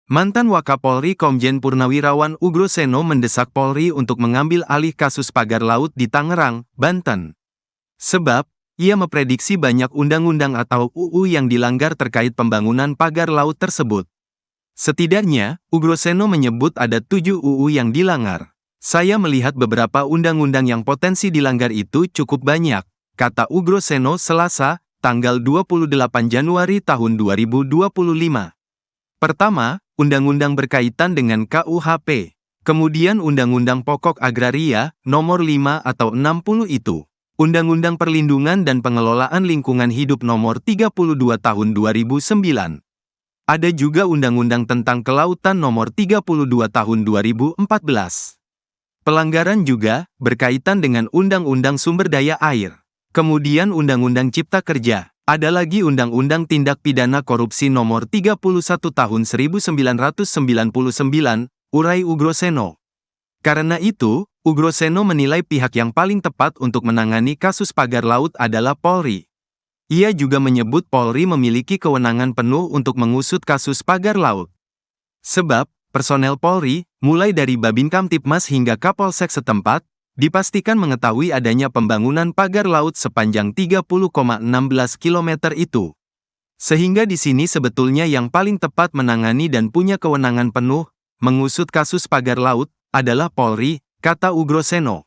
Mantan Wakapolri Komjen Purnawirawan Ugroseno mendesak Polri untuk mengambil alih kasus pagar laut di Tangerang, Banten. Sebab, ia memprediksi banyak undang-undang atau UU yang dilanggar terkait pembangunan pagar laut tersebut. Setidaknya, Ugroseno menyebut ada 7 UU yang dilanggar. Saya melihat beberapa undang-undang yang potensi dilanggar itu cukup banyak, kata Ugroseno Selasa, tanggal 28 Januari tahun 2025. Pertama, undang-undang berkaitan dengan KUHP. Kemudian Undang-Undang Pokok Agraria, nomor 5 atau 60 itu. Undang-Undang Perlindungan dan Pengelolaan Lingkungan Hidup nomor 32 tahun 2009. Ada juga Undang-Undang tentang Kelautan nomor 32 tahun 2014. Pelanggaran juga berkaitan dengan Undang-Undang Sumber Daya Air. Kemudian Undang-Undang Cipta Kerja. Ada lagi Undang-Undang Tindak Pidana Korupsi nomor 31 tahun 1999, urai Ugroseno. Karena itu, Ugroseno menilai pihak yang paling tepat untuk menangani kasus pagar laut adalah Polri. Ia juga menyebut Polri memiliki kewenangan penuh untuk mengusut kasus pagar laut. Sebab, personel Polri, mulai dari Babin Kamtibmas hingga Kapolsek setempat, dipastikan mengetahui adanya pembangunan pagar laut sepanjang 30,16 km itu. Sehingga di sini sebetulnya yang paling tepat menangani dan punya kewenangan penuh, mengusut kasus pagar laut, adalah Polri, kata Ugroseno.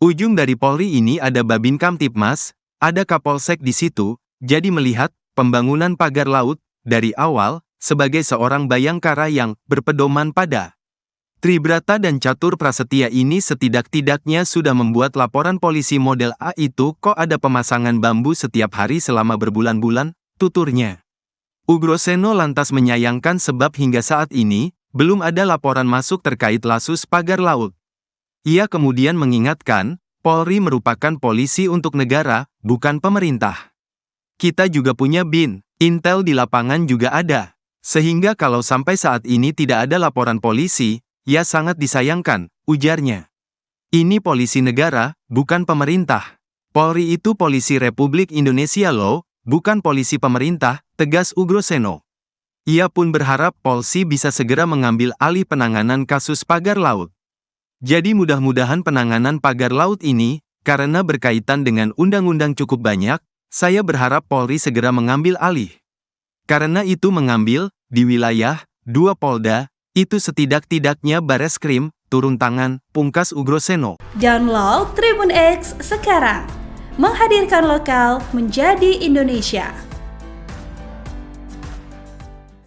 Ujung dari Polri ini ada Babin Kamtibmas, ada Kapolsek di situ, jadi melihat pembangunan pagar laut, dari awal, sebagai seorang bayangkara yang berpedoman pada Tribrata dan Catur Prasetya ini setidak-tidaknya sudah membuat laporan polisi model A itu kok ada pemasangan bambu setiap hari selama berbulan-bulan, tuturnya. Ugroseno lantas menyayangkan sebab hingga saat ini, belum ada laporan masuk terkait kasus pagar laut. Ia kemudian mengingatkan, Polri merupakan polisi untuk negara, bukan pemerintah. Kita juga punya BIN, intel di lapangan juga ada. Sehingga kalau sampai saat ini tidak ada laporan polisi, ya sangat disayangkan, ujarnya. Ini polisi negara, bukan pemerintah. Polri itu polisi Republik Indonesia loh, bukan polisi pemerintah, tegas Ugroseno. Ia pun berharap Polisi bisa segera mengambil alih penanganan kasus pagar laut. Jadi mudah-mudahan penanganan pagar laut ini, karena berkaitan dengan undang-undang cukup banyak, saya berharap Polri segera mengambil alih. Karena itu mengambil, di wilayah, 2 Polda, itu setidak-tidaknya Bareskrim, turun tangan, pungkas Ugroseno. Download Tribun X sekarang, menghadirkan lokal menjadi Indonesia.